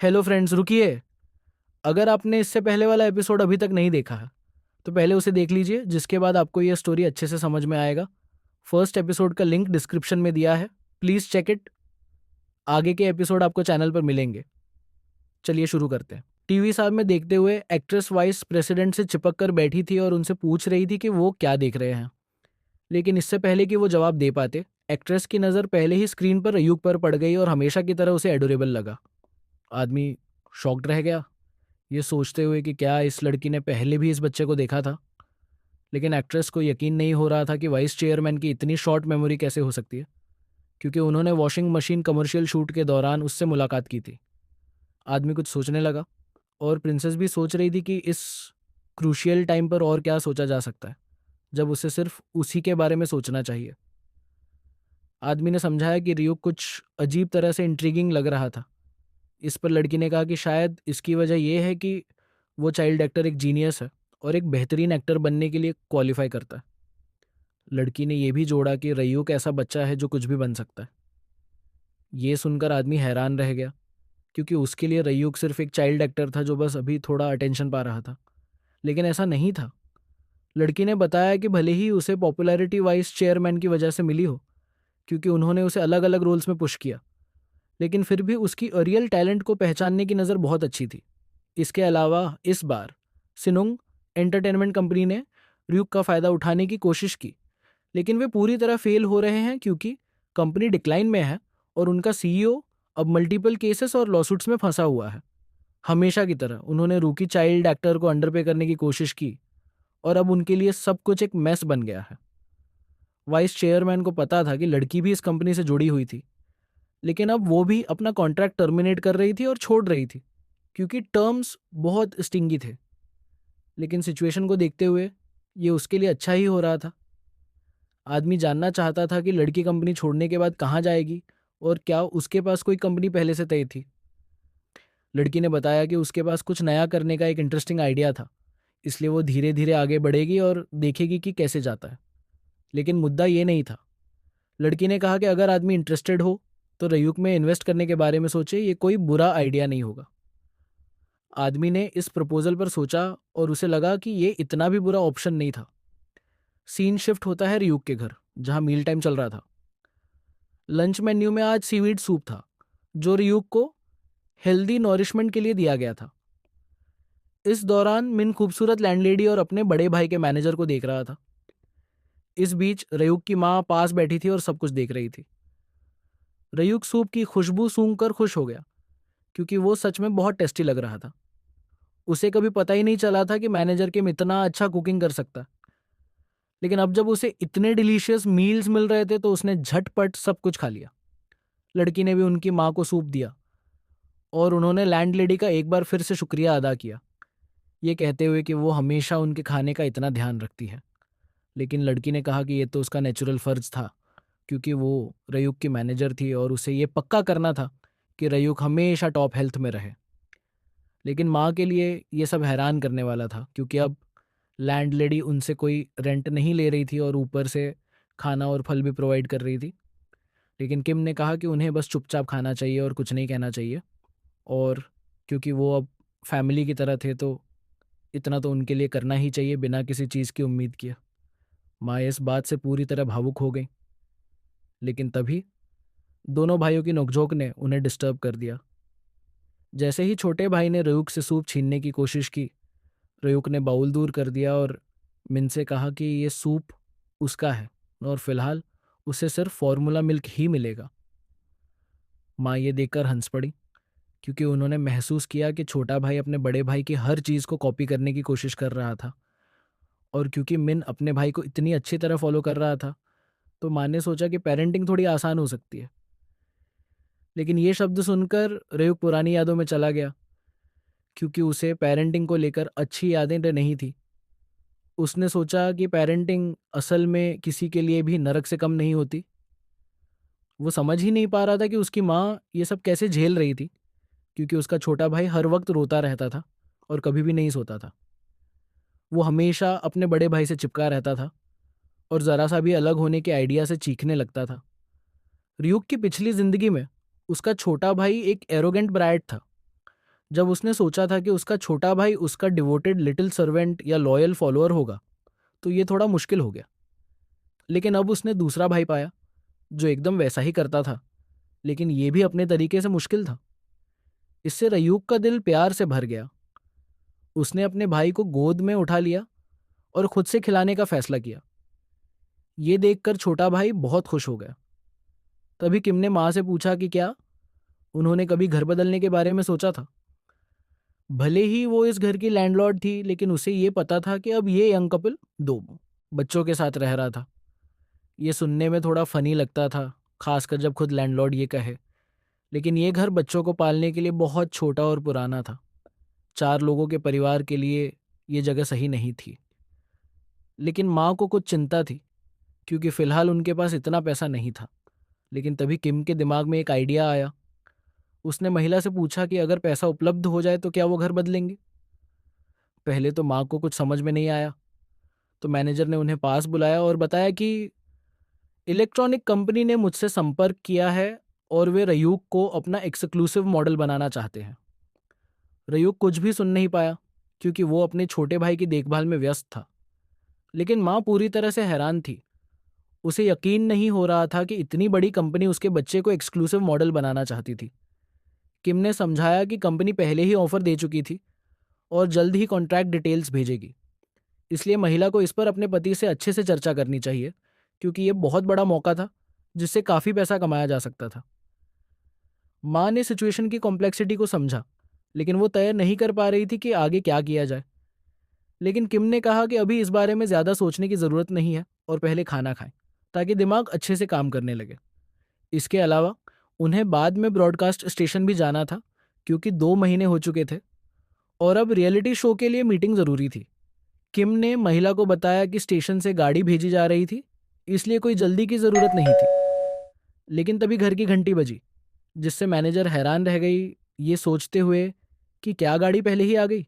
Hello friends, रुकिए। अगर आपने इससे पहले वाला एपिसोड अभी तक नहीं देखा है तो पहले उसे देख लीजिए, जिसके बाद आपको यह स्टोरी अच्छे से समझ में आएगा। फर्स्ट एपिसोड का लिंक डिस्क्रिप्शन में दिया है, प्लीज़ चेक इट। आगे के एपिसोड आपको चैनल पर मिलेंगे। चलिए शुरू करते हैं। टीवी साहब में देखते हुए एक्ट्रेस वाइस प्रेसिडेंट से चिपक कर बैठी थी और उनसे पूछ रही थी कि वो क्या देख रहे हैं। लेकिन इससे पहले कि वो जवाब दे पाते, एक्ट्रेस की नज़र पहले ही स्क्रीन पर अयूब पर पड़ गई और हमेशा की तरह उसे एडोरेबल लगा। आदमी शॉक्ड रह गया, ये सोचते हुए कि क्या इस लड़की ने पहले भी इस बच्चे को देखा था। लेकिन एक्ट्रेस को यकीन नहीं हो रहा था कि वाइस चेयरमैन की इतनी शॉर्ट मेमोरी कैसे हो सकती है, क्योंकि उन्होंने वॉशिंग मशीन कमर्शियल शूट के दौरान उससे मुलाकात की थी। आदमी कुछ सोचने लगा और प्रिंसेस भी सोच रही थी कि इस क्रूशियल टाइम पर और क्या सोचा जा सकता है, जब उसे सिर्फ उसी के बारे में सोचना चाहिए। आदमी ने समझाया कि रियो कुछ अजीब तरह से इंट्रीगिंग लग रहा था। इस पर लड़की ने कहा कि शायद इसकी वजह यह है कि वो चाइल्ड एक्टर एक जीनियस है और एक बेहतरीन एक्टर बनने के लिए क्वालिफाई करता है। लड़की ने यह भी जोड़ा कि रयूक ऐसा बच्चा है जो कुछ भी बन सकता है। ये सुनकर आदमी हैरान रह गया, क्योंकि उसके लिए रयूक सिर्फ एक चाइल्ड एक्टर था जो बस अभी थोड़ा अटेंशन पा रहा था। लेकिन ऐसा नहीं था। लड़की ने बताया कि भले ही उसे पॉपुलैरिटी वाइस चेयरमैन की वजह से मिली हो, क्योंकि उन्होंने उसे अलग अलग रोल्स में पुश किया, लेकिन फिर भी उसकी रियल टैलेंट को पहचानने की नज़र बहुत अच्छी थी। इसके अलावा इस बार सिनुंग एंटरटेनमेंट कंपनी ने र्यूक का फ़ायदा उठाने की कोशिश की, लेकिन वे पूरी तरह फेल हो रहे हैं, क्योंकि कंपनी डिक्लाइन में है और उनका सीईओ अब मल्टीपल केसेस और लॉसूट्स में फंसा हुआ है। हमेशा की तरह उन्होंने रूकी चाइल्ड एक्टर को अंडरपे करने की कोशिश की और अब उनके लिए सब कुछ एक मैस बन गया है। वाइस चेयरमैन को पता था कि लड़की भी इस कंपनी से जुड़ी हुई थी, लेकिन अब वो भी अपना कॉन्ट्रैक्ट टर्मिनेट कर रही थी और छोड़ रही थी, क्योंकि टर्म्स बहुत स्टिंगी थे। लेकिन सिचुएशन को देखते हुए ये उसके लिए अच्छा ही हो रहा था। आदमी जानना चाहता था कि लड़की कंपनी छोड़ने के बाद कहाँ जाएगी और क्या उसके पास कोई कंपनी पहले से तय थी। लड़की ने बताया कि उसके पास कुछ नया करने का एक इंटरेस्टिंग आइडिया था, इसलिए वो धीरे धीरे आगे बढ़ेगी और देखेगी कि कैसे जाता है। लेकिन मुद्दा ये नहीं था। लड़की ने कहा कि अगर आदमी इंटरेस्टेड हो तो रयूक में इन्वेस्ट करने के बारे में सोचे, ये कोई बुरा आइडिया नहीं होगा। आदमी ने इस प्रपोजल पर सोचा और उसे लगा कि ये इतना भी बुरा ऑप्शन नहीं था। सीन शिफ्ट होता है रयूक के घर, जहां मील टाइम चल रहा था। लंच मेन्यू में आज सीवीड सूप था, जो रयूक को हेल्दी नॉरिशमेंट के लिए दिया गया था। इस दौरान मिन खूबसूरत लैंडलेडी और अपने बड़े भाई के मैनेजर को देख रहा था। इस बीच रयूक की माँ पास बैठी थी और सब कुछ देख रही थी। रयूक सूप की खुशबू सूंघ कर खुश हो गया, क्योंकि वो सच में बहुत टेस्टी लग रहा था। उसे कभी पता ही नहीं चला था कि मैनेजर किम इतना अच्छा कुकिंग कर सकता है। लेकिन अब जब उसे इतने डिलीशियस मील्स मिल रहे थे तो उसने झटपट सब कुछ खा लिया। लड़की ने भी उनकी माँ को सूप दिया और उन्होंने लैंडलेडी का एक बार फिर से शुक्रिया अदा किया, ये कहते हुए कि वो हमेशा उनके खाने का इतना ध्यान रखती है। लेकिन लड़की ने कहा कि ये तो उसका नेचुरल फ़र्ज था, क्योंकि वो रयूक की मैनेजर थी और उसे ये पक्का करना था कि रयूक हमेशा टॉप हेल्थ में रहे। लेकिन माँ के लिए ये सब हैरान करने वाला था, क्योंकि अब लैंडलेडी उनसे कोई रेंट नहीं ले रही थी और ऊपर से खाना और फल भी प्रोवाइड कर रही थी। लेकिन किम ने कहा कि उन्हें बस चुपचाप खाना चाहिए और कुछ नहीं कहना चाहिए, और क्योंकि वो अब फैमिली की तरह थे तो इतना तो उनके लिए करना ही चाहिए, बिना किसी चीज़ की उम्मीद किए। माँ इस बात से पूरी तरह भावुक हो गई। लेकिन तभी दोनों भाइयों की नोकझोंक ने उन्हें डिस्टर्ब कर दिया। जैसे ही छोटे भाई ने रयूक से सूप छीनने की कोशिश की, रयूक ने बाउल दूर कर दिया और मिन से कहा कि ये सूप उसका है और फिलहाल उसे सिर्फ फॉर्मूला मिल्क ही मिलेगा। माँ ये देखकर हंस पड़ी, क्योंकि उन्होंने महसूस किया कि छोटा भाई अपने बड़े भाई की हर चीज़ को कॉपी करने की कोशिश कर रहा था। और क्योंकि मिन अपने भाई को इतनी अच्छी तरह फॉलो कर रहा था, तो माँ ने सोचा कि पेरेंटिंग थोड़ी आसान हो सकती है। लेकिन ये शब्द सुनकर रयूक पुरानी यादों में चला गया, क्योंकि उसे पेरेंटिंग को लेकर अच्छी यादें तो नहीं थी। उसने सोचा कि पेरेंटिंग असल में किसी के लिए भी नरक से कम नहीं होती। वो समझ ही नहीं पा रहा था कि उसकी माँ ये सब कैसे झेल रही थी, क्योंकि उसका छोटा भाई हर वक्त रोता रहता था और कभी भी नहीं सोता था। वो हमेशा अपने बड़े भाई से चिपका रहता था और ज़रा सा भी अलग होने के आइडिया से चीखने लगता था। रियुक की पिछली जिंदगी में उसका छोटा भाई एक एरोगेंट ब्रायट था, जब उसने सोचा था कि उसका छोटा भाई उसका डिवोटेड लिटिल सर्वेंट या लॉयल फॉलोअर होगा, तो ये थोड़ा मुश्किल हो गया। लेकिन अब उसने दूसरा भाई पाया जो एकदम वैसा ही करता था, लेकिन ये भी अपने तरीके से मुश्किल था। इससे रयूक का दिल प्यार से भर गया। उसने अपने भाई को गोद में उठा लिया और खुद से खिलाने का फैसला किया। ये देखकर छोटा भाई बहुत खुश हो गया। तभी किम ने माँ से पूछा कि क्या उन्होंने कभी घर बदलने के बारे में सोचा था। भले ही वो इस घर की लैंडलॉर्ड थी, लेकिन उसे ये पता था कि अब ये यंग कपल दो बच्चों के साथ रह रहा था। ये सुनने में थोड़ा फनी लगता था, खासकर जब खुद लैंडलॉर्ड ये कहे। लेकिन ये घर बच्चों को पालने के लिए बहुत छोटा और पुराना था। 4 लोगों के परिवार के लिए ये जगह सही नहीं थी। लेकिन माँ को कुछ चिंता थी, क्योंकि फिलहाल उनके पास इतना पैसा नहीं था। लेकिन तभी किम के दिमाग में एक आइडिया आया। उसने महिला से पूछा कि अगर पैसा उपलब्ध हो जाए तो क्या वो घर बदलेंगे। पहले तो माँ को कुछ समझ में नहीं आया, तो मैनेजर ने उन्हें पास बुलाया और बताया कि इलेक्ट्रॉनिक कंपनी ने मुझसे संपर्क किया है और वे रयूक को अपना एक्सक्लूसिव मॉडल बनाना चाहते हैं। रयूक कुछ भी सुन नहीं पाया, क्योंकि वो अपने छोटे भाई की देखभाल में व्यस्त था। लेकिन माँ पूरी तरह से हैरान थी। उसे यकीन नहीं हो रहा था कि इतनी बड़ी कंपनी उसके बच्चे को एक्सक्लूसिव मॉडल बनाना चाहती थी। किम ने समझाया कि कंपनी पहले ही ऑफर दे चुकी थी और जल्द ही कॉन्ट्रैक्ट डिटेल्स भेजेगी। इसलिए महिला को इस पर अपने पति से अच्छे से चर्चा करनी चाहिए, क्योंकि ये बहुत बड़ा मौका था जिससे काफ़ी पैसा कमाया जा सकता था। माँ ने सिचुएशन की कॉम्प्लेक्सिटी को समझा, लेकिन वो तय नहीं कर पा रही थी कि आगे क्या किया जाए। लेकिन किम ने कहा कि अभी इस बारे में ज़्यादा सोचने की ज़रूरत नहीं है और पहले खाना खाएं, ताकि दिमाग अच्छे से काम करने लगे। इसके अलावा उन्हें बाद में ब्रॉडकास्ट स्टेशन भी जाना था, क्योंकि 2 महीने हो चुके थे और अब रियलिटी शो के लिए मीटिंग ज़रूरी थी। किम ने महिला को बताया कि स्टेशन से गाड़ी भेजी जा रही थी, इसलिए कोई जल्दी की ज़रूरत नहीं थी। लेकिन तभी घर की घंटी बजी, जिससे मैनेजर हैरान रह गई, ये सोचते हुए कि क्या गाड़ी पहले ही आ गई।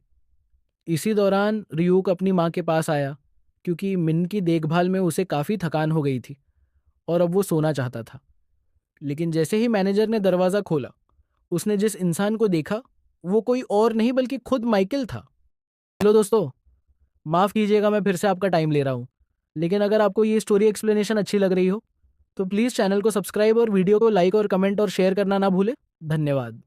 इसी दौरान रियूक अपनी माँ के पास आया, क्योंकि मिन की देखभाल में उसे काफ़ी थकान हो गई थी और अब वो सोना चाहता था। लेकिन जैसे ही मैनेजर ने दरवाज़ा खोला, उसने जिस इंसान को देखा वो कोई और नहीं बल्कि खुद माइकल था। हेलो दोस्तों, माफ़ कीजिएगा मैं फिर से आपका टाइम ले रहा हूँ। लेकिन अगर आपको ये स्टोरी एक्सप्लेनेशन अच्छी लग रही हो तो प्लीज़ चैनल को सब्सक्राइब और वीडियो को लाइक और कमेंट और शेयर करना ना भूलें। धन्यवाद।